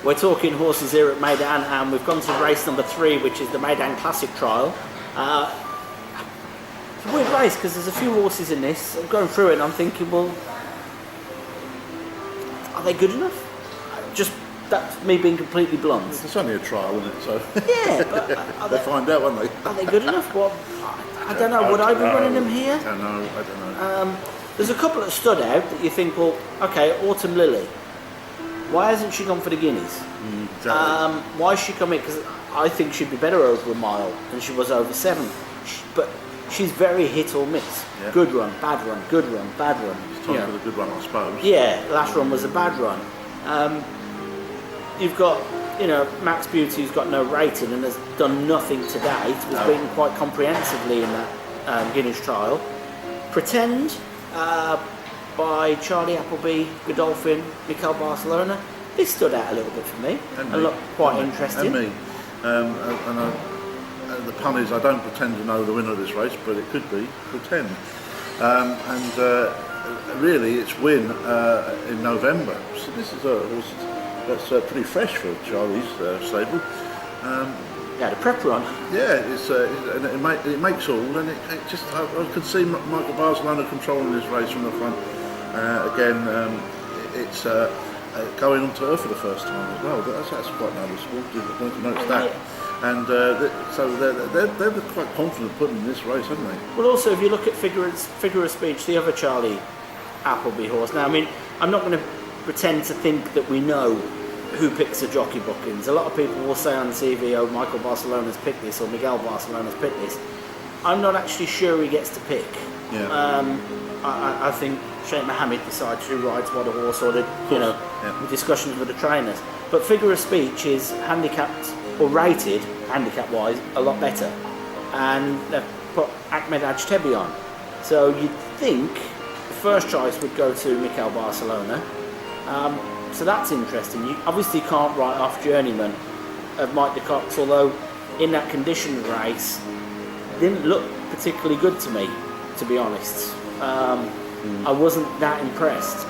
We're talking horses here at Meydan, and we've gone to race number 3, which is the Meydan Classic Trial. It's a weird race because there's a few horses in this. I'm going through it and I'm thinking, well, are they good enough? Just that's me being completely blunt. It's only a trial, isn't it? So yeah, but they'll find out, won't they? Are they good enough? Well, I don't know. Would I be running them here? I don't know. There's a couple that stood out that you think, well, okay, Autumn Lily. Why hasn't she gone for the guineas? Exactly. Why is she coming? Because I think she'd be better over a mile than she was over 7. But she's very hit or miss. Yeah. Good run, bad run, good run, bad run. It's time for the good run, I suppose. Yeah, last run was a bad run. You've got, Max Beauty, who's got no rating and has done nothing to date. Was beaten quite comprehensively in that Guinness trial. Pretend by Charlie Appleby, Godolphin, Mikel Barcelona. This stood out a little bit for me. And looked quite interesting. And me. The pun is, I don't pretend to know the winner of this race, but it could be pretend. Really, it's win in November. So this is a horse that's pretty fresh for Charlie's stable. Yeah, the prep run. Yeah, it makes all, and it just I could see Michael Barcelona controlling this race from the front. It's going on turf for the first time as well. That's quite noticeable. Didn't notice that. And so they're quite confident putting in this race, haven't they? Well, also if you look at figure of speech, the other Charlie Appleby horse. Now, I mean, I'm not going to pretend to think that we know who picks the jockey bookings. A lot of people will say on TV, oh, Michael Barcelona's picked this or Miguel Barcelona's picked this. I'm not actually sure he gets to pick. Yeah. I think Sheikh Mohammed decides who rides what a horse, or the discussions with the trainers. But figure of speech is handicapped or rated handicap-wise a lot better, and they've put Ahmed Ajtebi on. So you'd think the first choice would go to Mikel Barcelona. So that's interesting. You obviously can't write off Journeyman of Mike de Cox, although in that conditioned race didn't look particularly good to me, to be honest. I wasn't that impressed.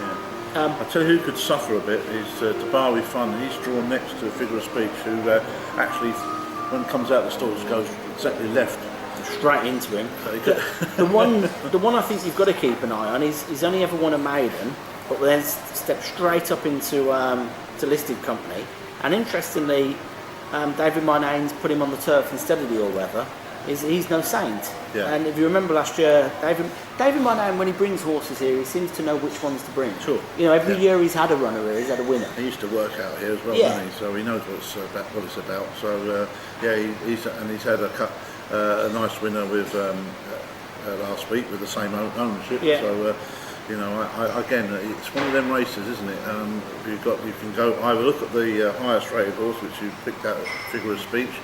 I tell you who could suffer a bit is Tabari Fun. He's drawn next to Figure of Speech, who actually, when it comes out the stalls, goes exactly left. Straight into him. The one I think you've got to keep an eye on is he's only ever won a maiden, but then stepped straight up into to listed company. And interestingly, David Minane's put him on the turf instead of the all-weather. He's no saint. Yeah. And if you remember last year, David Minane, when he brings horses here, he seems to know which ones to bring. Sure. Every year he's had a runner here, he's had a winner. He used to work out here as well, Yeah. doesn't he? So he knows what it's about. So he's had a nice winner with last week with the same ownership. Yeah. So again, it's one of them races, isn't it? You can go either look at the highest rated horse, which you picked out at Figure of Speech,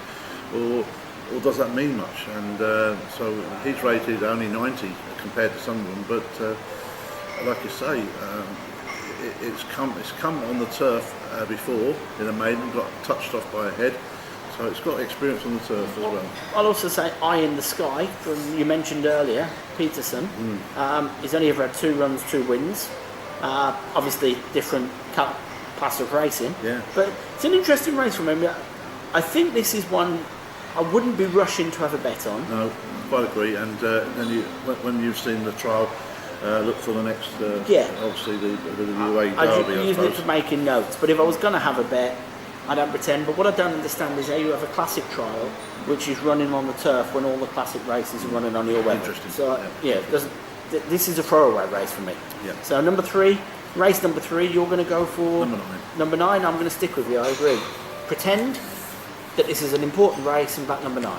or does that mean much? And so he's rated only 90 compared to some of them, but like you say, it's come on the turf before in a maiden, got touched off by a head, so it's got experience on the turf as well. I'll also say Eye in the Sky, from you mentioned earlier, Peterson. He's only ever had 2 runs, 2 wins. Obviously different class of racing, but it's an interesting race from him. I think this is one I wouldn't be rushing to have a bet on. No, quite agree. And then when you've seen the trial, look for the next. Obviously the UAE Derby. I'm using it for making notes. But if I was going to have a bet, I don't pretend. But what I don't understand is how you have a classic trial, which is running on the turf when all the classic races are running on your weather. Interesting. So this is a throwaway race for me. Yeah. So race number 3, you're going to go for number 9. Number 9. I'm going to stick with you. I agree. Pretend that this is an important race and back number 9.